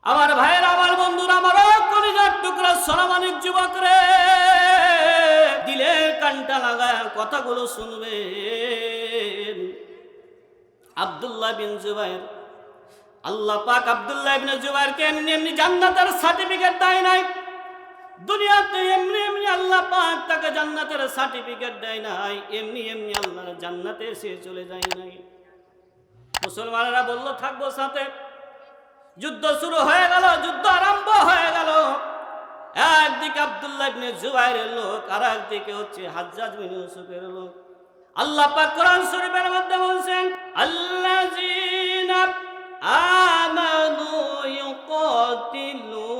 আমার ভাইয়ের, আমার বন্ধুরা, আমার কলিজার টুকরা সোনামানিক যুবক রে, দিলে কানটা লাগায় কথাগুলো শুনবেন। আব্দুল্লাহ বিন জুবাইর, আল্লাহ পাক আব্দুল্লাহ ইবনে জুবাইরকে এমনি এমনি জান্নাতের সার্টিফিকেট দেয় নাই। দুনিয়াতে এমনি এমনি আল্লাহ পাক তাকে জান্নাতের সার্টিফিকেট দেয় নাই, এমনি এমনি আল্লাহর জান্নাতে সে চলে যায় নাই। মুসলমানেরা বলল থাকবো সাথে। যুদ্ধ শুরু হয়ে গেল, যুদ্ধ আরম্ভ হয়ে গেল। একদিকে আব্দুল্লাহ ইবনে জুবাইরের লোক, আর একদিকে হচ্ছে হাজ্জাজ বিন ইউসুফের লোক। আল্লাহ পাক কোরআন শরীফের মধ্যে বলছেন, আল্লাযীনা আমানু ইউকাতিলুনা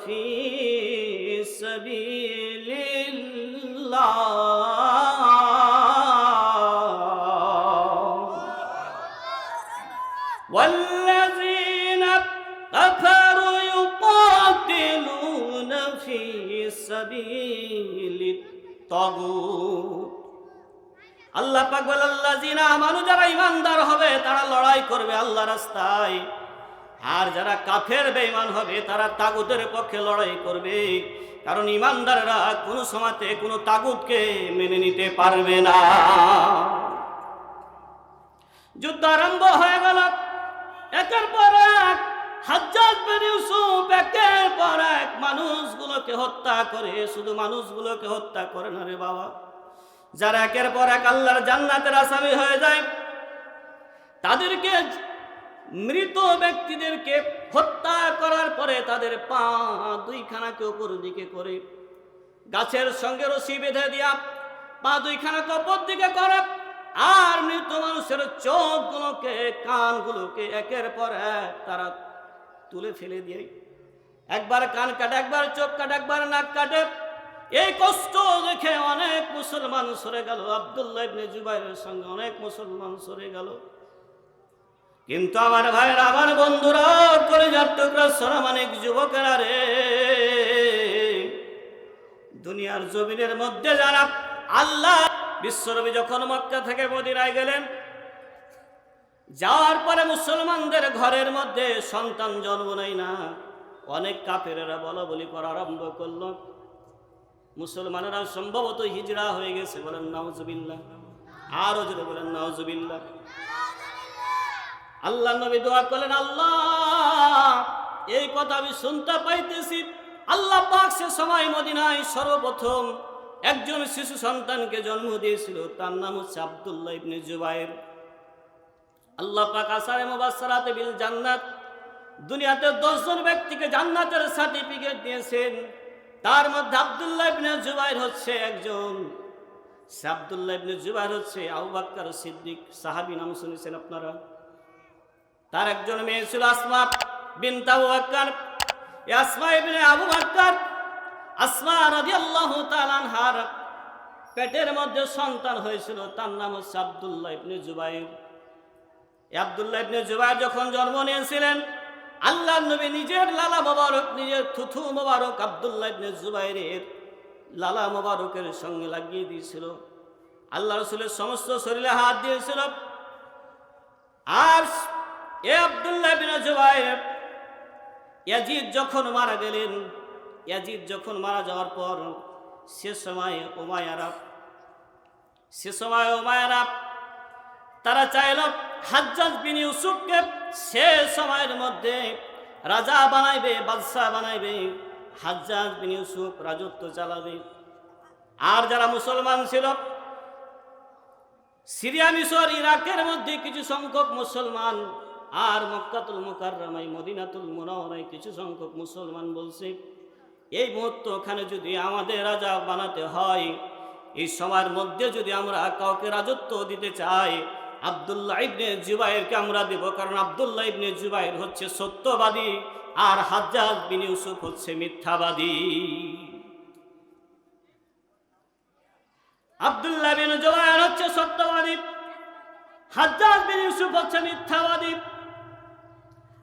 ফি সাবিলিল্লাহ ওয়াল্লাযীনা কাফারু ইউকাতিলুনা ফি সাবিলিত তাগুত। আল্লাহ পাক বলেন, আল্লাযীনা আমানু, যারা ঈমানদার হবে তারা লড়াই করবে আল্লাহর রাস্তায়, আর যারা কাফের বেঈমান হবে তারা তাগুতের পক্ষে লড়াই করবে। কারণ ঈমানদাররা কোনো সময়তে কোনো তাগুতকে মেনে নিতে পারবে না। যুদ্ধ আরম্ভ হয়ে গেল। একের পর এক হাজ্জাজ বিন ইউসুফ একের পর এক মানুষগুলোকে হত্যা করে। শুধু মানুষগুলোকে হত্যা করে না রে বাবা, যারা একের পর এক আল্লাহর জান্নাতের আসামি হয়ে যায়, তাদেরকে, মৃত ব্যক্তিদেরকে হত্যা করার পরে তাদের পা দুইখানাকে উপর দিকে করে গাছের সঙ্গে রশি বেঁধে দিয়া পা দুইখানাকে উপর দিকে করে, আর মৃত মানুষের চোখগুলোকে, কানগুলোকে একের পর এক তারা তুলে ফেলে দিয়ে, একবার কান কাটে, একবার চোখ কাটে, একবার নাক কাটে। এই কষ্ট দেখে অনেক মুসলমান সরে গেল। আব্দুল্লাহ ইবনে জুবাইরের সঙ্গে অনেক মুসলমান সরে গেল। কিন্তু আমার ভাইয়েরা, আমার বন্ধুরা, কলিজার টুকরা সোনামানিক যুবকেরা রে, দুনিয়ার জমিনের মধ্যে যারা আল্লাহ, বিশ্বনবী যখন মক্কা থেকে মদিনায় গেলেন, যাওয়ার পরে মুসলমানদের ঘরের মধ্যে সন্তান জন্ম নেয় না। অনেক কাফেরেরা বলা বলি করা আরম্ভ করলো। মুসলমানেরা সম্ভবত হিজরা হয়ে গেছে, বলেন নাউজুবিল্লাহ। আরো জোরে বলেন নাউজুবিল্লাহ। আল্লাহ নবী দোয়া করলেন, আল্লাহ, এই কথা আমি শুনতে পাইতেছি। আল্লাহ পাক সে সময় মদিনায় সর্বপ্রথম একজন শিশু সন্তানকে জন্ম দিয়েছিল, তার নাম হচ্ছে আব্দুল্লাহ ইবনে জুবাইর। আল্লাহ পাক আসারে মুবাশশারাতে বিল জান্নাত, দুনিয়াতে 10 জন ব্যক্তিকে জান্নাতের সার্টিফিকেট দিয়েছেন। তার মধ্যে আব্দুল্লাহ ইবনে জুবাইর হচ্ছে একজন। সে আব্দুল্লাহ ইবনে জুবাইর হচ্ছে আবু বকর সিদ্দিক, সাহাবী, নাম শুনেছেন আপনারা। তার একজন মেয়ে ছিল আসমা বিনত আবু বকর। আসমা ইবনে আবু বকর, আসমা রাদিয়াল্লাহু তাআলা আনহার পেটের মধ্যে সন্তান হয়েছিল, তার নাম হচ্ছে আব্দুল্লাহ ইবনে জুবাইর। আব্দুল্লাহ ইবনে জুবাইর যখন জন্ম নিয়েছিলেন, আল্লাহর নবী নিজের লালা মোবারক, নিজের থুথু মোবারক আব্দুল্লাহ ইবনে জুবাইরের লালা মোবারকের সঙ্গে লাগিয়ে দিয়েছিল। আল্লাহ রাসূলের সমস্ত শরীরে হাত দিয়েছিল। আর এ আব্দুল্লাহ ইবনে জুবাইর, ইয়াজিদ যখন মারা গেলেন, ইয়াজিদ যখন মারা যাওয়ার পর সে সময় উমাইয়ারা তারা চাইল হাজ্জাজ বিন ইউসুফকে সে সময়ের মধ্যে রাজা বানাইবে, বাদশাহ বানাইবে। হাজ্জাজ বিন ইউসুফ রাজত্ব চালাবে। আর যারা মুসলমান ছিল, সিরিয়া, মিশর, ইরাকের মধ্যে কিছু সংখ্যক মুসলমান, আর মক্কাতুল মুকাররমায়, মদিনাতুল মুনাওয়ারায় কিছু সংখ্যক মুসলমান বলছে, এই মুহূর্তে ওখানে যদি আমাদের রাজা বানাতে হয়, এই সময়ের মধ্যে যদি আমরা কাউকে রাজত্ব দিতে চাই, আব্দুল্লাহ ইবনে জুবাইরকে আমরা দেব। কারণ আব্দুল্লাহ ইবনে জুবাইর হচ্ছে সত্যবাদী, আর হাজ্জাজ বিন ইউসুফ হচ্ছে মিথ্যাবাদী। আব্দুল্লাহ বিন জুবাইর হচ্ছে সত্যবাদী, হাজ্জাজ বিন ইউসুফ হচ্ছে মিথ্যাবাদী।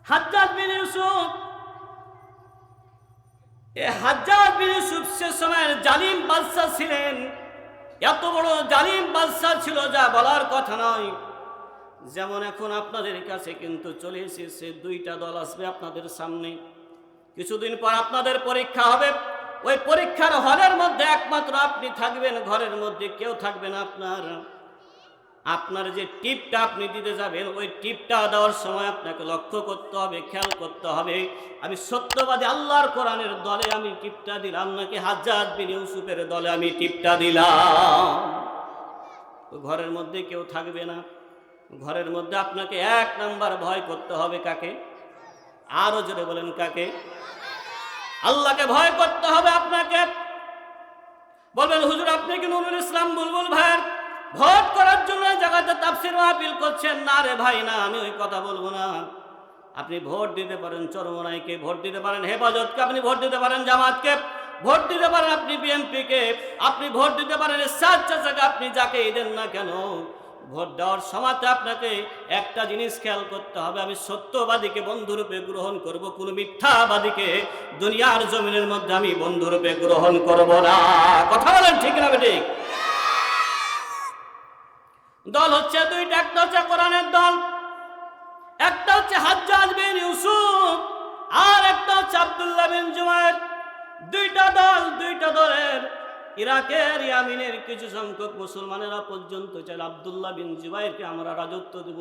হাজ্জাজ বিন ইউসুফ, হাজ্জাজ বিন ইউসুফ সে সময়ের জালিম বাদশা ছিলেন। এত বড় জালিম বাদশা ছিল যা বলার কথা নয়। যেমন এখন আপনাদের কাছে কিন্তু চলে এসেছে, দুইটা দল আসবে আপনাদের সামনে, কিছুদিন পর আপনাদের পরীক্ষা হবে। ওই পরীক্ষার হলের মধ্যে একমাত্র আপনি থাকবেন, ঘরের মধ্যে কেউ থাকবে না। আপনার যে টিপটা আপনি দিতে যাবেন, ওই টিপটা দেওয়ার সময় আপনাকে লক্ষ্য করতে হবে, খেয়াল করতে হবে, আমি সত্যবাদী আল্লাহর কোরআনের দলে আমি টিপটা দিলাম নাকি হাজ্জাজ বিন ইউসুফের দলে আমি টিপটা দিলাম। ঘরের মধ্যে কেউ থাকবে না। ঘরের মধ্যে আপনাকে এক নাম্বার ভয় করতে হবে কাকে? আরো জোরে বলেন কাকে? আল্লাহকে ভয় করতে হবে আপনাকে। বলবেন হুজুর আপনি কি নুরুল ইসলাম বুলবুল ভাইয়ের ভোট করার জন্য জায়গাতে তাফসীর মাহফিল করছেন? না রে ভাই, না, আমি ওই কথা বলবো না। আপনি ভোট দিতে পারেন চরমনাইকে, ভোট দিতে পারেন হেফাজতকে, আপনি ভোট দিতে পারেন জামাতকে, ভোট দিতে পারেন আপনি বিএনপিকে, আপনি ভোট দিতে পারেন এরশাদ চাচাকে, আপনি যাকে দেন না কেন, ভোট দেওয়ার সময়তে আপনাকে একটা জিনিস খেয়াল করতে হবে, আমি সত্যবাদীকে বন্ধুরূপে গ্রহণ করব, কোন মিথ্যাবাদীকে দুনিয়ার জমিনের মধ্যে আমি বন্ধুরূপে গ্রহণ করব না। কথা বলেন ঠিক না ঠিক? দল হচ্ছে দুইটা, একটা হচ্ছে কোরআনের দল, একটা হচ্ছে হাজ্জাজ বিন ইউসুফ, আর একটা হচ্ছে আব্দুল্লাহ বিন জুবায়ের। দুইটা দলের ইরাকের ইয়ামিনের কিছু সংখ্যক মুসলমানেরা পর্যন্ত চাইলে আব্দুল্লাহ বিন জুবায়েরকে আমরা রাজত্ব দেব।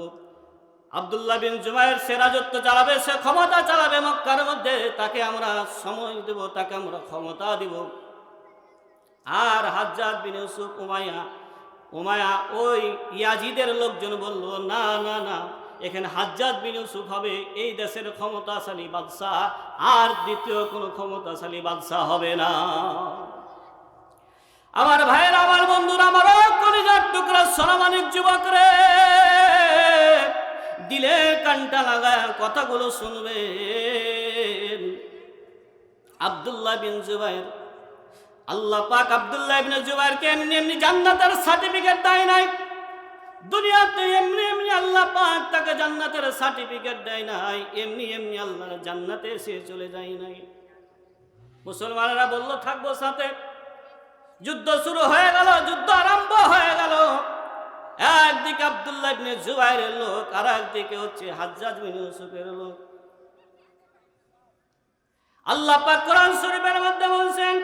আব্দুল্লাহ বিন জুবায়ের সে রাজত্ব চালাবে, সে ক্ষমতা চালাবে মক্কার মধ্যে, তাকে আমরা সময় দেব, তাকে আমরা ক্ষমতা দিব। আর হাজ্জাজ বিন ইউসুফ উমায়া ওই ইয়াজিদের লোকজন বলল না না না, এখানে হাজ্জাজ বিন ইউসুফ হবে এই দেশের ক্ষমতাশালী বাদশাহ, আর দ্বিতীয় কোনো ক্ষমতাশালী বাদশাহ হবে না। আমার ভাইয়ের, আমার বন্ধুরা, আমার কলিজার টুকরা সোনামানিক যুবক রে, দিলে কানটা লাগায় কথাগুলো শুনবেন। আব্দুল্লাহ বিন জুবায়ের, আল্লাহ পাক আব্দুল্লাহ ইবনে জুবায়েরকে এমনি এমনি জান্নাতের সার্টিফিকেট দেয় নাই। দুনিয়াতে এমনি এমনি আল্লাহ পাক তাকে জান্নাতের সার্টিফিকেট দেয় নাই, এমনি এমনি আল্লাহর জান্নাতে সে চলে যায় নাই। মুসলমানেরা বলল থাকবো সাথে। যুদ্ধ শুরু হয়ে গেল, যুদ্ধ আরম্ভ হয়ে গেল। একদিকে আব্দুল্লাহ ইবনে জুবায়েরের লোক, আর একদিকে হচ্ছে হাজ্জাজ বিন ইউসুফের লোক। আল্লাহ পাক কোরআন শরীফের মধ্যে বলছেন,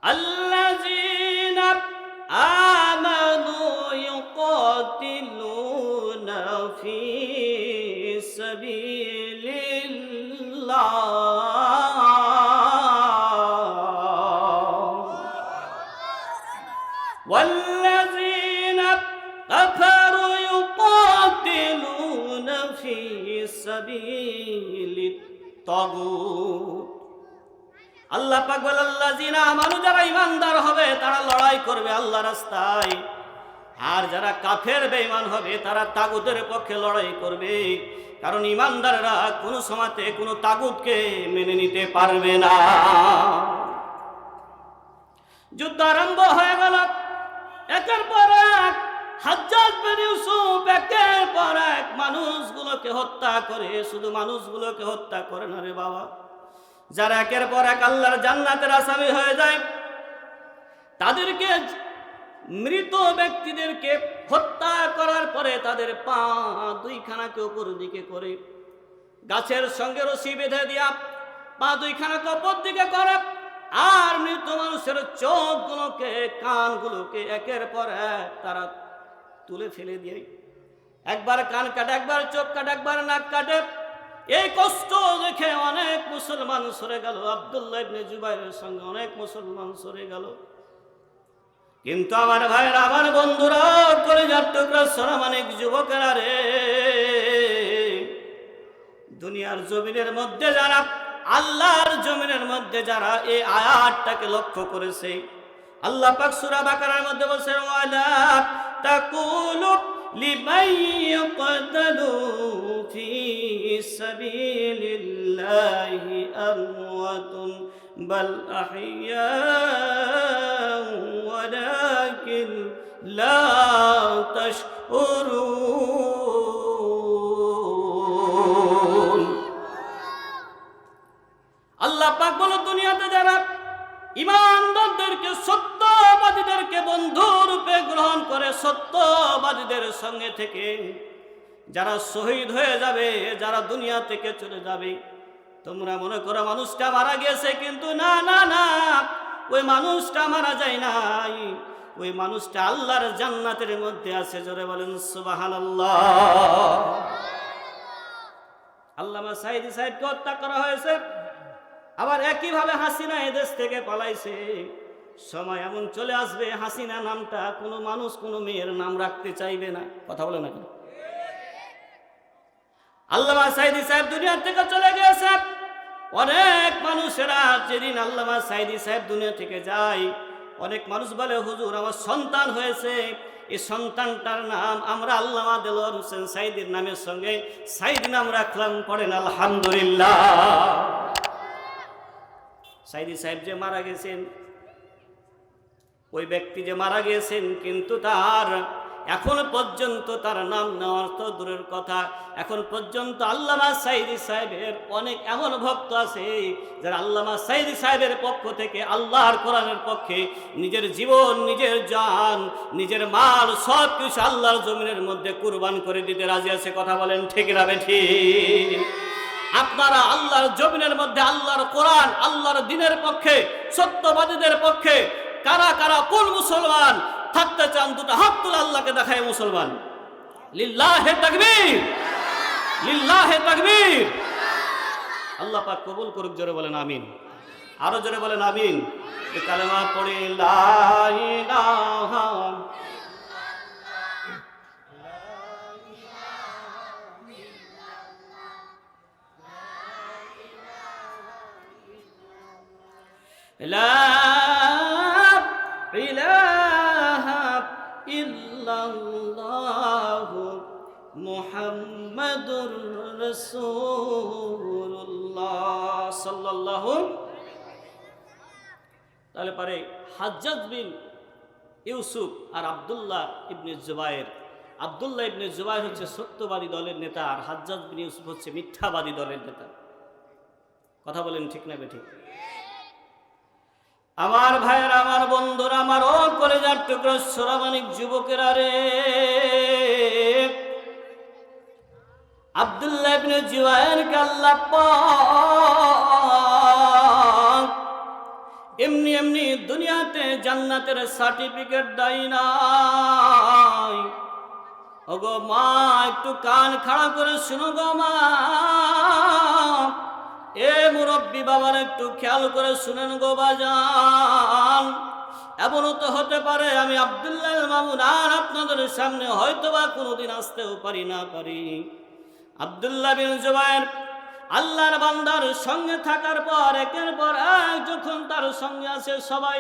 আল্লাযীনা আমানু ইউকাতিলুনা ফি সাবিলিল্লাহ ওয়াল্লাযীনা কাফারু ইউকাতিলুনা ফি সাবিলিত তাগুত। আল্লাহ পাক বলেন আল্লাযীনা আমানু, যারা ঈমানদার হবে তারা লড়াই করবে আল্লাহর রাস্তায়, আর যারা কাফের বেঈমান হবে তারা তাগুতের পক্ষে লড়াই করবে। কারণ ঈমানদাররা কোনো সময়তে কোনো তাগুতকে মেনে নিতে পারবে না। যুদ্ধ আরম্ভ হয়ে গেল, একের পর এক হাজ্জাজ বিন ইউসুফ একের পর এক মানুষগুলোকে হত্যা করে। শুধু মানুষগুলোকে হত্যা করে না রে বাবা, যারা একের পর এক আল্লাহর জান্নাতের আসামি হয়ে যায়, তাদেরকে, মৃত ব্যক্তিদেরকে হত্যা করার পরে তাদের পা দুইখানাকে উপর দিকে করে গাছের সঙ্গে রশি বেঁধে দিয়া পা দুইখানাকে উপর দিকে করে, আর মৃত মানুষের চোখগুলোকে, কানগুলোকে একের পর এক তারা তুলে ফেলে দিয়ে, একবার কান কাটে, একবার চোখ কাটে, একবার নাক কাটে। এই কষ্ট দেখে অনেক মুসলমান সরে গেল, আব্দুল্লাহ ইবনে জুবায়েরের সঙ্গে অনেক মুসলমান সরে গেল। কিন্তু আমার ভাইয়েরা, আমার বন্ধুরা, কলিজার টুকরা সোনামানিক যুবকেরা রে, দুনিয়ার জমিনের মধ্যে যারা, আল্লাহর জমিনের মধ্যে যারা এই আয়াতটাকে লক্ষ্য করেছে, আল্লাহ পাক সূরা বাকারার মধ্যে বলেছেন, ওয়ালা তাকুলু লিমান ইয়াকতালু ফি সাবিলিল্লাহি আমওয়াতুন বাল আহইয়াউ ওয়ালাকিন লা তাশউরুন। আল্লাহ পাক বলে, দুনিয়াতে যারা ঈমানদারদেরকে, সত্যবাদীদেরকে বন্ধু রূপে গ্রহণ করে করে সত্যবাদীদের সঙ্গে থেকে যারা শহীদ হয়ে যাবে, যারা দুনিয়া থেকে চলে যাবে, তোমরা মনে করো মানুষটা মারা গেছে, কিন্তু না না না, ওই মানুষটা মারা যায় নাই, ওই মানুষটা আল্লাহর জান্নাতের মধ্যে আছে। জোরে বলেন সুবহানাল্লাহ। আল্লামা সাঈদী সাহেবকে হত্যা করা হয়েছে, আবার একইভাবে হাসিনা এদেশ থেকে পালাইছে। সময় এমন চলে আসবে, হাসিনা নামটা কোনো মানুষ কোনো মেয়ের নাম রাখতে চাইবে না। কথা বলে না কেন? আল্লামা সাঈদী সাহেব দুনিয়া থেকে চলে গেছে। অনেক মানুষেরা যেদিন আল্লামা সাঈদী সাহেব দুনিয়া থেকে যায়, অনেক মানুষ বলে হুজুর আমার সন্তান হয়েছে, এই সন্তানটার নাম আমরা আল্লামা দেলোয়ার হোসেন সাঈদীর নামের সঙ্গে সাঈদী নাম রাখলাম। পড়েন আলহামদুলিল্লাহ। সাঈদী সাহেব যে মারা গেছেন, ওই ব্যক্তি যে মারা গেছেন, কিন্তু তার এখন পর্যন্ত তার নাম নেওয়ার তো দূরের কথা, এখন পর্যন্ত আল্লামা সাঈদী সাহেবের অনেক এমন ভক্ত আছে যারা আল্লামা সাঈদী সাহেবের পক্ষ থেকে আল্লাহর কোরআনের পক্ষে নিজের জীবন, নিজের জান, নিজের মাল সব কিছু আল্লাহর জমিনের মধ্যে কুরবান করে দিতে রাজি আছে। কথা বলেন ঠিক না বেঠিক? আপনারা আল্লাহর জমিনের মধ্যে আল্লাহর কোরআন, আল্লাহর দ্বীনের পক্ষে, সত্যবাদীদের পক্ষে কারা কারা কোন মুসলমান থাকতে চান? দুটো হাত তুলে আল্লাহকে দেখায় মুসলমান। লিল্লাহে তাকবীর, লিল্লাহে তাকবীর। আল্লাহ পাক কবুল করুক। জোরে বলেন আমিন। আরো জোরে বলেন আমিন। এই কালেমা পড়ে লা ইলাহা লা ইলাহা ইল্লাল্লাহু মুহাম্মাদুর রাসূলুল্লাহ সাল্লাল্লাহু। তাহলে পারে হাজ্জাজ বিন ইউসুফ আর আব্দুল্লাহ ইবনে জুবায়ের। আব্দুল্লাহ ইবনে জুবায়ের হচ্ছে সত্যবাদী দলের নেতা, আর হাজ্জাজ বিন ইউসুফ হচ্ছে মিথ্যাবাদী দলের নেতা। কথা বলেন ঠিক না বেঠিক? আমার ভাইয়েরা, আমার বন্ধুরা, আমার ও কলেজার টুকরো সোনামানিক যুবকেরা রে, আব্দুল্লাহ ইবনে জুবায়েরকে আল্লাহ পাক এমনি এমনি দুনিয়াতে জান্নাতের সার্টিফিকেট দেয় নাই। ওগো মা, একটু কান খাড়া করে শুনো গো মা, এ মুরব্বী বাবার একটু খেয়াল করে শুনেন গো বাজান। এমনও তো হতে পারে আমি আব্দুল্লাহ মামুন আর আপনাদের সামনে হয়তোবা কোনোদিন আসতেও পারি না পারি। আব্দুল্লাহ বিন জুবায়ের আল্লাহর বান্দার সঙ্গে থাকার পর একের পর এক যখন তার সঙ্গে আছে সবাই,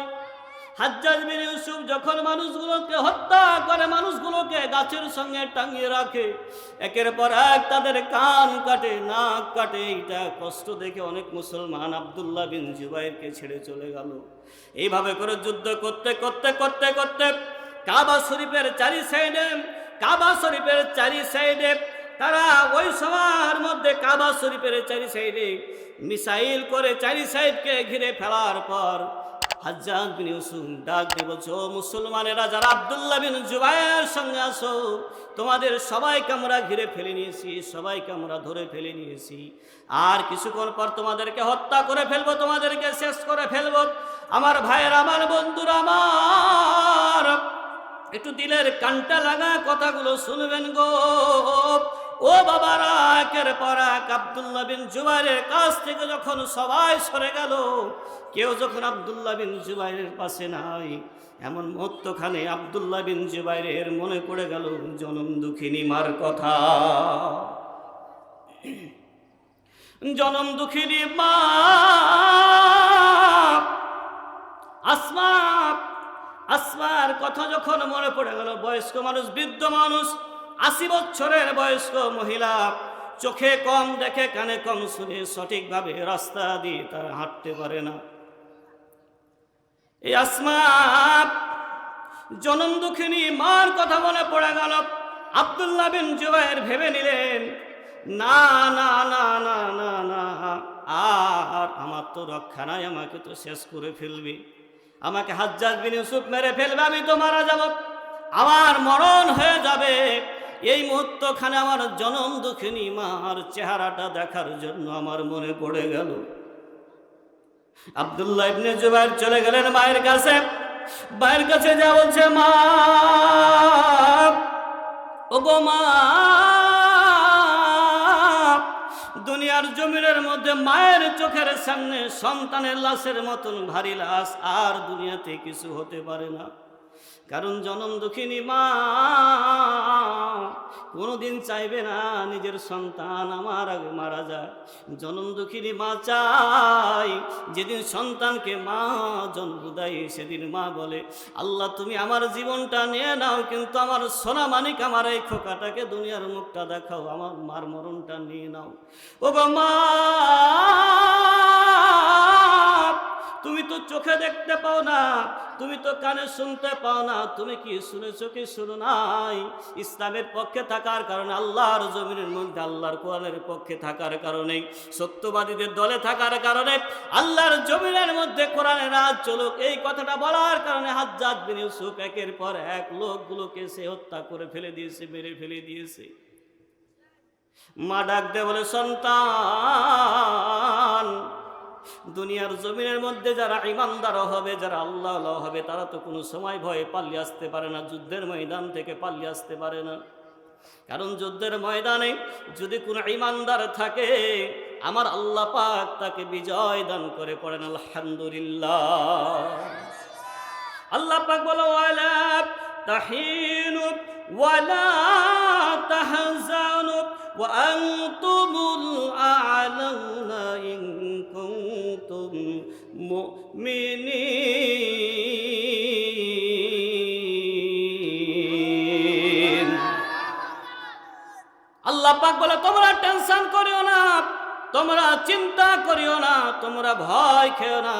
হাজ্জাজ বিন ইউসুফ যখন মানুষগুলোকে হত্যা করে, মানুষগুলোকে গাছের সঙ্গে টাঙিয়ে রাখে, একের পর এক তাদের কান কাটে, নাক কাটে, এইটা কষ্ট দেখে অনেক মুসলমান আব্দুল্লাহ বিন জুবায়েরকে ছেড়ে চলে গেল। এইভাবে করে যুদ্ধ করতে করতে করতে করতে কাবা শরীফের চারি সাইডে, কাবা শরীফের চারি সাইডে তারা ওই সময়ের মধ্যে কাবা শরীফের চারি সাইডে মিসাইল করে চারি সাইডকে ঘিরে ফেলার পর হাজ্জাজ বিন ইউসুফ ডাক দিয়ে বলছে, ও মুসলমানেরা যারা আব্দুল্লাহ বিন জুবায়ের সঙ্গে আসো, তোমাদের সবাইকে আমরা ঘিরে ফেলে নিয়েছি, সবাইকে আমরা ধরে ফেলে নিয়েছি, আর কিছুক্ষণ পর তোমাদেরকে হত্যা করে ফেলবো, তোমাদেরকে শেষ করে ফেলবো। আমার ভাইয়েরা, আমার বন্ধুরা, আমার একটু দিলের কানটা লাগা কথাগুলো শুনবেন গো। ও বাবারা, একের পর এক আব্দুল্লাহ বিন জুবায়েরের কাছ থেকে যখন সবাই সরে গেল, কেউ যখন আব্দুল্লাহ বিন জুবায়েরের পাশে নাই, এমন মুহূর্তখানে আব্দুল্লাহ বিন জুবায়েরের মনে পড়ে গেল জনম দুঃখিনী মার কথা। জনম দুঃখিনী মা আসমা, আসমার কথা যখন মনে পড়ে গেল, বয়স্ক মানুষ, বৃদ্ধ মানুষ, 80 বছরের বয়স্ক মহিলা, চোখে কম দেখে, কানে কম শুনে, সঠিকভাবে রাস্তা দিয়ে তারা হাঁটতে পারে না। এই আসমা জনম দুঃখিনী মার কথা মনে পড়ে গেল। আব্দুল্লাহ বিন জুবায়ের ভেবে নিলেন, না না না না না না, আর আমার তো রক্ষা নাই, আমাকে তো শেষ করে ফেলবে, আমাকে হাজ্জাজ বিন ইউসুফ মেরে ফেলবে, আমি তো মারা যাব। আমার মরণ হয়ে যাবে, এই মুহূর্তখানে আমার জনম দুঃখিনী মার চেহারাটা দেখার জন্য আমার মনে পড়ে গেল। আব্দুল্লাহ ইবনে জুবাইর চলে গেলেন মায়ের কাছে। মায়ের কাছে যা বলছে, মা, ওগো মা, দুনিয়ার জমিনের মধ্যে মায়ের চোখের সামনে সন্তানের লাশের মতন ভারী লাশ আর দুনিয়াতে কিছু হতে পারে না। কারণ জনম দুঃখিনী মা কোনোদিন চাইবে না নিজের সন্তান আমার আগে মারা যায়। জনম দুঃখিনী মা চাই যেদিন সন্তানকে মা জন্ম দেয় সেদিন মা বলে, আল্লাহ তুমি আমার জীবনটা নিয়ে নাও, কিন্তু আমার সোনা মানিক আমার এই খোকাটাকে দুনিয়ার মুখটা দেখাও, আমার মার মরণটা নিয়ে নাও। ও গো মা, তুমি তো চোখে দেখতে পাও না, তুমি তো কানে শুনতে পাও না, তুমি কি শুনেছো কি শুনো নাই? ইসলামের পক্ষে থাকার কারণে, আল্লাহর জমিনের মধ্যে আল্লাহর কোরআনের পক্ষে থাকার কারণে, সত্যবাদীদের দলে থাকার কারণে, আল্লাহর জমিনের মধ্যে কোরআনের রাজ চলুক, এই কথাটা বলার কারণে হাজ্জাজ বিন ইউসুফ একের পর এক লোকগুলোকে সে হত্যা করে ফেলে দিয়েছে, মেরে ফেলে দিয়েছে। মা ডাক দে বলে, সন্তান, দুনিয়ার জমিনের মধ্যে যারা ইমানদার হবে, যারা আল্লাহ হবে, তারা তো কোনো সময় ভয়ে পালিয়ে আসতে পারে না, যুদ্ধের ময়দান থেকে পালিয়ে আসতে পারে না। কারণ যুদ্ধের ময়দানে যদি কোনো ইমানদার থাকে, আমার আল্লাহ পাক তাকে বিজয় দান করে। পড়েন আলহামদুলিল্লাহ। আল্লাহ পাক বলে, ওয়ালা তাহিনু ওয়ালা তাহজানু ওয়া আনতুমুল আ'লাউনা ইন কুনতুম মুমিনিন। আল্লাহ পাক বলে, তোমরা টেনশন করিও না, তোমরা চিন্তা করিও না, তোমরা ভয় খেও না।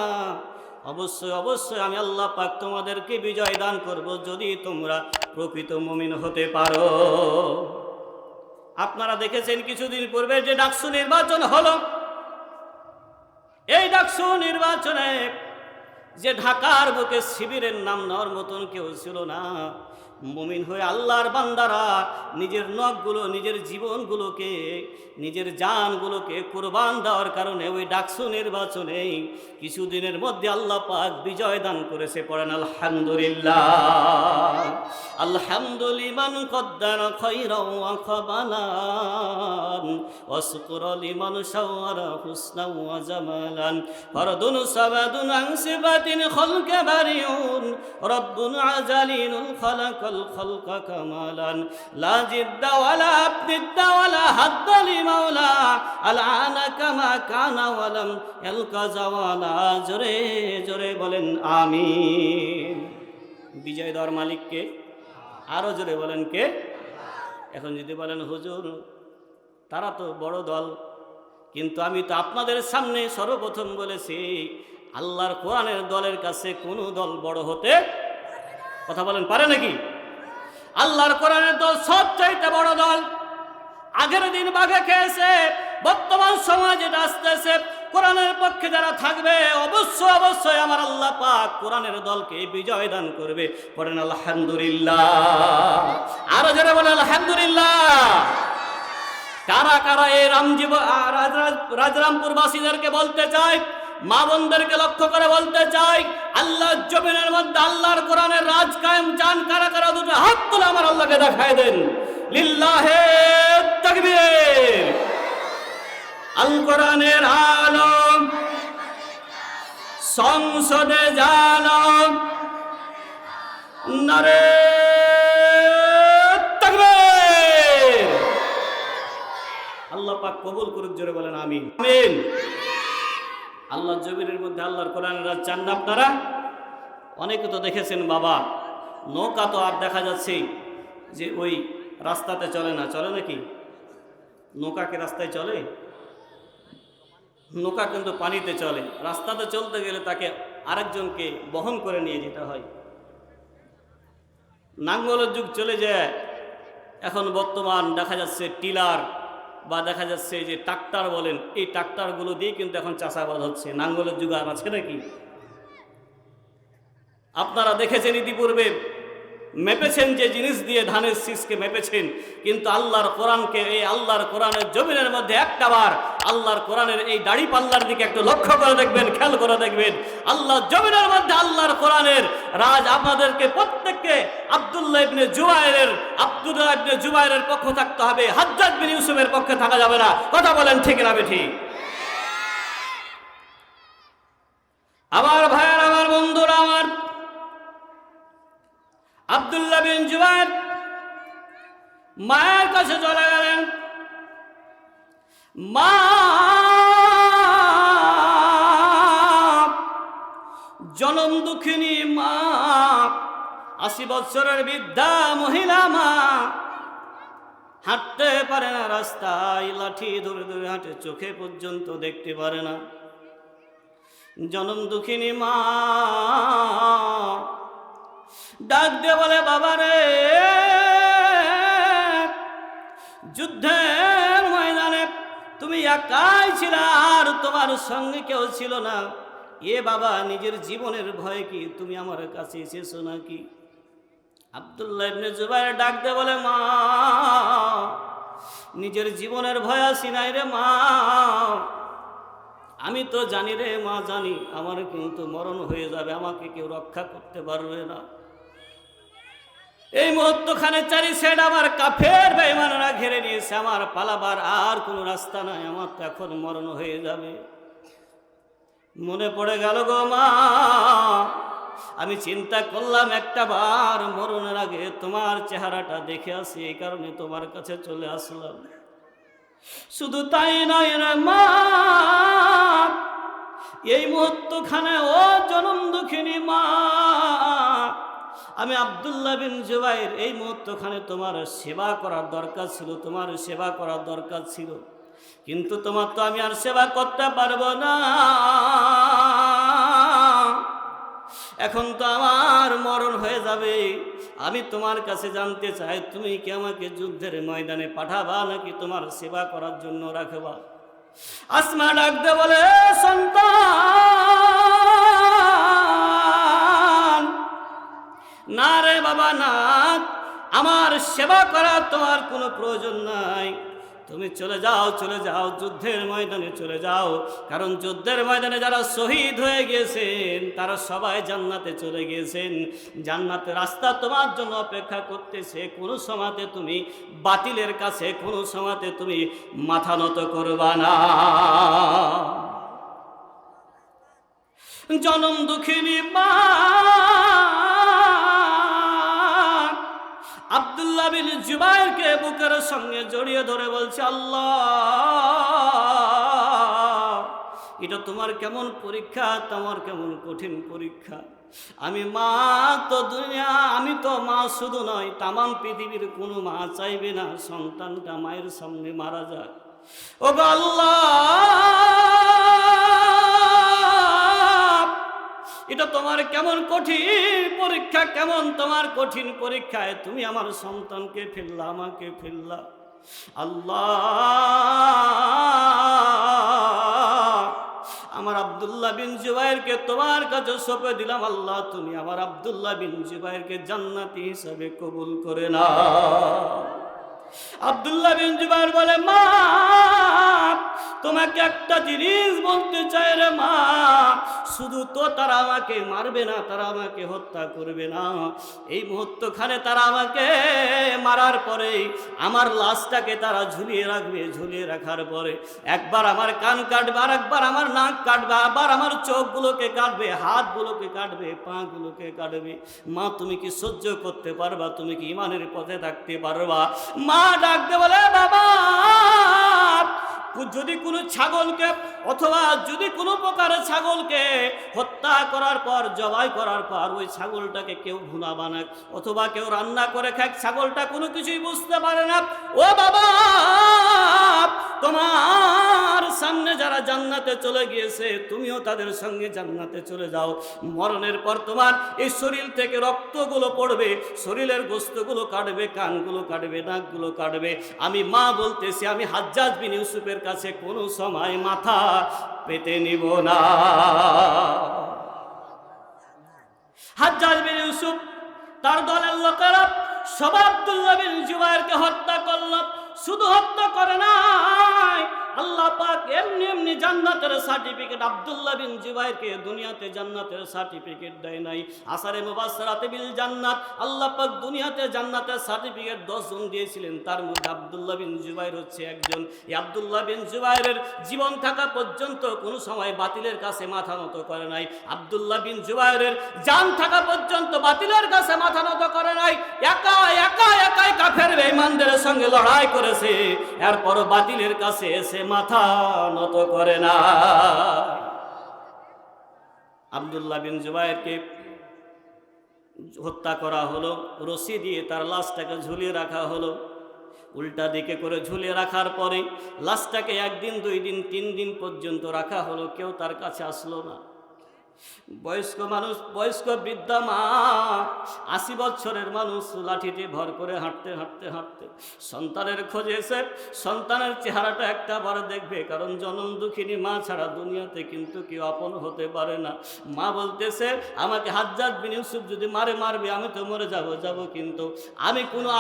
অবশ্যই অবশ্যই আমি আল্লাহ পাক তোমাদেরকে বিজয় দান করব যদি তোমরা প্রকৃত মুমিন হতে পারো। আপনারা দেখেছেন কিছুদিন পূর্বে যে ডাকসু নির্বাচন হলো, এই ডাকসু নির্বাচনে যে ঢাকার বুকে শিবিরের নাম নেওয়ার মতন কেউ ছিল না। মুমিন হয়ে আল্লাহর বান্দারা নিজের নখগুলো, নিজের জীবনগুলোকে, নিজের জানগুলোকে কুরবান দেওয়ার কারণে ওই ডাকসু নির্বাচনে কিছুদিনের মধ্যে আল্লাহ পাক বিজয় দান করেছে। পড়েন আলহামদুলিল্লাহ। আলহামদুলিমান কদ্দারা খায়রাও ওয়া খাবালান ওয়া শুকরা লিমান শাওয়ারা হুসনাও ওয়া জামালান ফারদুন সাবাদুন আন সিবাতিন খালকা বারিউন রাব্বুন আজালিনুল খালাকাল খালকা কামালান লা জিদ্দা ওয়ালা আবদিদ্দা ওয়ালা হাদ্দালি মাওলা আলআনা কামা কানা ওয়ালাম ইয়ালকা জাওয়ালা। জোরে জোরে বলেন আমিন। বিজয় দেওয়ার মালিককে আরো জোরে বলেন কে? এখন যদি বলেন হুজুর তারা তো বড় দল, কিন্তু আমি তো আপনাদের সামনে সর্বপ্রথম বলেছি আল্লাহর কোরআনের দলের কাছে কোনো দল বড় হতে, কথা বলেন, পারে নাকি? আল্লাহর কোরআনের দল সবচাইতে বড় দল। আগের দিন বাঘে খেয়েছে, বর্তমান সময় যেটা আসতেছে, কোরআনের পক্ষে যারা থাকবে অবশ্যই অবশ্যই আমার আল্লাহ পাক কোরআনের দলকে বিজয় দান করবে। পড়েন আলহামদুলিল্লাহ। আরো যারা বলে আলহামদুলিল্লাহ। কারা কারা এই রাজরামপুরবাসীদেরকে বলতে চাই, মা বোনদেরকে লক্ষ্য করে বলতে চাই, আল্লাহর জমিনের মধ্যে আল্লাহর কোরআনের রাজ কায়েম চান কারা কারা? দুটো হাত তুলে আমার আল্লাহকে দেখায় দেন। লিল্লাহে তাকবীর। আল কোরআনের আলম সংসদে জালম নারে তাকবীর। আল্লাহ পাক কবুল করুক, জোরে বলেন আমিন। আমিন। আল্লাহর জমিনের মধ্যে আল্লাহর কোরআনের রাজ চান না আপনারা? অনেকে তো দেখেছেন বাবা, নৌকা তো আর দেখা যাচ্ছে যে ওই রাস্তাতে চলে না, চলে নাকি? নৌকা কি রাস্তায় চলে? নৌকা কিন্তু পানিতে চলে। রাস্তাতে চলতে গেলে তাকে আরেকজনকে বহন করে নিয়ে যেতে হয়। নাঙ্গলের যুগ চলে যায়, এখন বর্তমান দেখা যাচ্ছে টিলার বা দেখা যাচ্ছে যে ট্রাক্টর বলেন, এই ট্রাক্টরগুলো দিয়ে কিন্তু এখন চাষাবাদ হচ্ছে। নাঙ্গলের যুগ আর আছে নাকি? আপনারা দেখেছেন ইতিপূর্বে মেপেছেন, যে জিনিস দিয়ে ধানের শীষকে মেপেছেন, কিন্তু আল্লাহর কোরআনকে, এই আল্লাহর কোরআনের জমিনের মধ্যে একটা বার আল্লাহর কোরআনের এই দাড়ি পাল্লার দিকে একটু লক্ষ্য করে দেখবেন, খেয়াল করে দেখবেন, আল্লাহর জমিনের মধ্যে আল্লাহর কোরআনের রাজ আপনাদেরকে প্রত্যেককে আব্দুল্লাহ ইবনে জুবাইরের পক্ষ থাকতে হবে, হাজ্জাজ বিন ইউসুফের পক্ষে থাকা যাবে না। কথা বলেন ঠিক না বেঠিক? আমার ভাইয়ের, আমার বন্ধুরা, আমার আব্দুল্লাহ বিন জুবাইর মায়ের কাছে চলে গেলেন। মা জনম দুঃখিনী মা, 80 বছরের বৃদ্ধা মহিলা মা, হাঁটতে পারে না, রাস্তায় লাঠি ধরে ধরে হাঁটে, চোখে পর্যন্ত দেখতে পারে না। জনম দুঃখিনী মা ডাক দিয়ে বলে, বাবা রে, যুদ্ধের ময়দানে তুমি একাই ছিলে, আর তোমার সঙ্গে কেউ ছিল না। এ বাবা, নিজের জীবনের ভয় কি তুমি আমার কাছে এসেছো নাকি? আব্দুল্লাহ ইবনে জুবাইর ডাক দিয়ে বলে, মা, নিজের জীবনের ভয় আসি নাই রে মা, আমি তো জানি রে মা, জানি আমার কিন্তু মরণ হয়ে যাবে, আমাকে কেউ রক্ষা করতে পারবে না। এই মুহূর্তখানে চারি সাইড আমার কাফের বেঈমানরা ঘিরে নিয়েছে, আমার পালাবার আর কোনো রাস্তা নাই, আমার তো এখন মরণ হয়ে যাবে। মনে পড়ে গেল গো মা, আমি চিন্তা করলাম একটা বার মরণের আগে তোমার চেহারাটা দেখে আসি, এই কারণে তোমার কাছে চলে আসলাম। শুধু তাই নয় রে মা, এই মুহূর্তখানে ও জনম দুঃখিনী মা, আমি আব্দুল্লাহ বিন জুবাইর এই মুহূর্তখানে তোমার সেবা করার দরকার ছিল, তোমার সেবা করার দরকার ছিল, কিন্তু তোমার তো আমি আর সেবা করতে পারবো না। এখন তো আমার মরণ হয়ে যাবে। আমি তোমার কাছে জানতে চাই, তুমি কি আমাকে যুদ্ধের ময়দানে পাঠাবা নাকি তোমার সেবা করার জন্য রাখবা? আসমা ডাকতে বলে, সন্তান, না রে বাবা না, আমার সেবা করার তোমার কোনো প্রয়োজন নাই। তুমি চলে যাও, চলে যাও, যুদ্ধের ময়দানে চলে যাও, কারণ যুদ্ধের ময়দানে যারা শহীদ হয়ে গিয়েছেন তারা সবাই জান্নাতে চলে গিয়েছেন। জান্নাতের রাস্তা তোমার জন্য অপেক্ষা করতেছে। কোনো সময়তে তুমি বাতিলের কাছে, কোনো সময়তে তুমি মাথা নত করবা না। জনম দুঃখিনী মা আব্দুল্লাহ বিন জুবাইরকে বুকের সঙ্গে জড়িয়ে ধরে বলছে, আল্লাহ, এটা তোমার কেমন পরীক্ষা, তোমার কেমন কঠিন পরীক্ষা। আমি মা তো দুনিয়া, আমি তো মা শুধু নয়, তামাম পৃথিবীর কোনো মা চাইবে না সন্তানটা মায়ের সামনে মারা যায়। ও গো আল্লাহ, এটা তোমার কেমন কঠিন পরীক্ষা, কেমন তোমার কঠিন পরীক্ষায় তুমি আমার সন্তানকে ফেললা, আমাকে ফেললা। আল্লাহ, আমার আব্দুল্লাহ বিন জুবাইরকে তোমার কাছে সঁপে দিলাম। আল্লাহ, তুমি আমার আব্দুল্লাহ বিন জুবাইরকে জান্নাতি হিসাবে কবুল করে নাও। আব্দুল্লাহ বিন জুবাইর বলে, মা, তোমাকে একটা জিনিস বলতে চাই রে মা, শুধু তো তারা আমাকে মারবে না, তারা আমাকে হত্যা করবে না, এই মুহূর্তখানে তারা আমাকে মারার পরে আমার লাশটাকে তারা ঝুলিয়ে রাখবে। ঝুলিয়ে রাখার পরে একবার আমার কান কাটবে, আর একবার আমার নাক কাটবে, আবার আমার চোখগুলোকে কাটবে, হাতগুলোকে কাটবে, পাগুলোকে কাটবে। মা, তুমি কি সহ্য করতে পারবা? তুমি কি ঈমানের পথে থাকতে পারবা? মা ডাকতে বলে, বাবা, যদি কোনো ছাগলকে অথবা যদি কোনো প্রকারের ছাগলকে হত্যা করার পর, জবাই করার পর ওই ছাগলটাকে কেউ ভুনা বানাক অথবা কেউ রান্না করে খাক, ছাগলটা কোনো কিছুই বুঝতে পারে না। ও বাবা, তোমার সামনে যারা জান্নাতে চলে গিয়েছে, তুমিও তাদের সঙ্গে জান্নাতে চলে যাও। মরণের পর তোমার এই শরীর থেকে রক্তগুলো পড়বে, শরীরের গোশতগুলো কাটবে, কানগুলো কাটবে, নাকগুলো কাটবে। আমি মা বলতেছি, আমি হাজ্জাজ বিন ইউসুফের কাছে কোনো সময় মাথা পেতে নিব না। হাজ্জাজ বিন ইউসুফ তার দলের লোকেরা সব আব্দুল্লাহ বিন জুবাইরকে হত্যা করলো। শুধু হত্যা করে নাই, আল্লাহ পাক এমনি এমনি জান্নাতের সার্টিফিকেট আব্দুল্লাহ বিন জুবাইরকে দুনিয়াতে জান্নাতের সার্টিফিকেট দেয় নাই। আসারে মুবাশশারাতে বিল জান্নাত, আল্লাহ পাক দুনিয়াতে জান্নাতের সার্টিফিকেট 10 জন দিয়েছিলেন, তার মধ্যে আব্দুল্লাহ বিন জুবাইর হচ্ছে একজন। এই আব্দুল্লাহ বিন জুবাইরের জীবন থাকা পর্যন্ত কোনো সময় বাতিলের কাছে মাথা নত করে নাই। আব্দুল্লাহ বিন জুবাইরের জান থাকা পর্যন্ত বাতিলের কাছে মাথা নত করে নাই। একাই কাফের বেঈমানদের সঙ্গে লড়াই করেছে, এরপর বাতিলের কাছে এসে মাথা নত করে না। আব্দুল্লাহ বিন জুবাইরকে হত্যা করা হলো, রশি দিয়ে তার লাশটাকে ঝুলিয়ে রাখা হলো। উল্টা দিকে করে ঝুলিয়ে রাখার পরে লাশটাকে 1 দিন 2 দিন 3 দিন পর্যন্ত রাখা হলো, কেউ তার কাছে আসলো না। বয়স্ক মানুষ, বয়স্ক বৃদ্ধা মা, 80 বছরের মানুষ লাঠিতে ভর করে হাঁটতে হাঁটতে হাঁটতে সন্তানের খোঁজে এসে সন্তানের চেহারাটা একটা বার দেখবে, কারণ জনম দুঃখিনী মা ছাড়া দুনিয়াতে কিন্তু কেউ আপন হতে পারে না। মা বলতেছে, আমাকে হাজ্জাজ বিন ইউসুফ যদি মারবে আমি তো মরে যাব, কিন্তু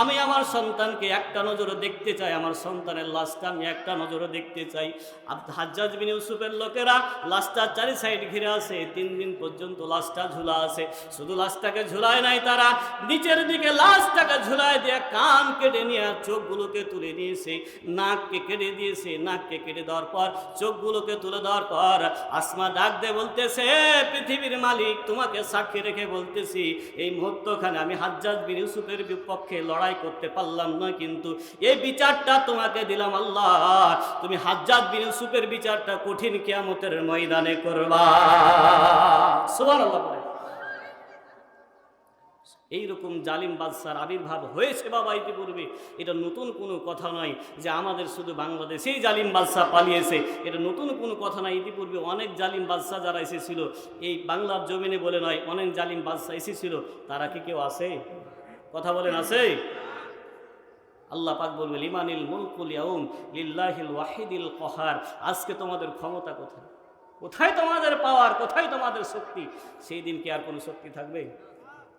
আমি আমার সন্তানকে একটা নজরে দেখতে চাই, আমার সন্তানের লাশটা আমি একটা নজরে দেখতে চাই। হাজ্জাজ বিন ইউসুফের লোকেরা লাশটা 4 সাইড ঘিরে আছে, 3 দিন পর্যন্ত লাশটা ঝুলা আছে। শুধু লাশটাকে ঝুলায় নাই, তারা নিচের দিকে লাশটাকে ঝুলায় দিয়ে কান কেটে নিয়ে চোখগুলোকে তুলে নিয়েছে, নাককে কেটে দিয়েছে। নাককে কেটে দেওয়ার পর চোখগুলোকে তুলে দেওয়ার পর আসমা ডাক দিয়ে বলতেছে, পৃথিবীর মালিক তোমাকে সাক্ষী রেখে বলতেছি, এই মুহূর্তখানে আমি হাজ্জাজ বিন ইউসুফের বিপক্ষে লড়াই করতে পারলাম না, কিন্তু এই বিচারটা তোমাকে দিলাম আল্লাহ, তুমি হাজ্জাজ বিন ইউসুফের বিচারটা কঠিন কিয়ামতের ময়দানে করবা। সুবহানাল্লাহ। এইরকম জালিম বাদশার আবির্ভাব হয়েছে বাবা ইতিপূর্বে, এটা নতুন কোনো কথা নয় যে আমাদের শুধু বাংলাদেশেই জালিম বাদশা পালিয়েছে, এটা নতুন কোনো কথা নয়। ইতিপূর্বে অনেক জালিম বাদশা যারা এসেছিল এই বাংলার জমিনে বলে নয়, অনেক জালিম বাদশা এসেছিল, তারা কি কেউ আছে? কথা বলেন আছে? আল্লাহ পাক বলবে, লিমানিল মুলকুল ইয়াউম লিল্লাহিল ওয়াহিদিল কহার। আজকে তোমাদের ক্ষমতা কোথায়? কোথায় তোমাদের পাওয়ার? কোথায় তোমাদের শক্তি? সেই দিন কি আর কোনো শক্তি থাকবে?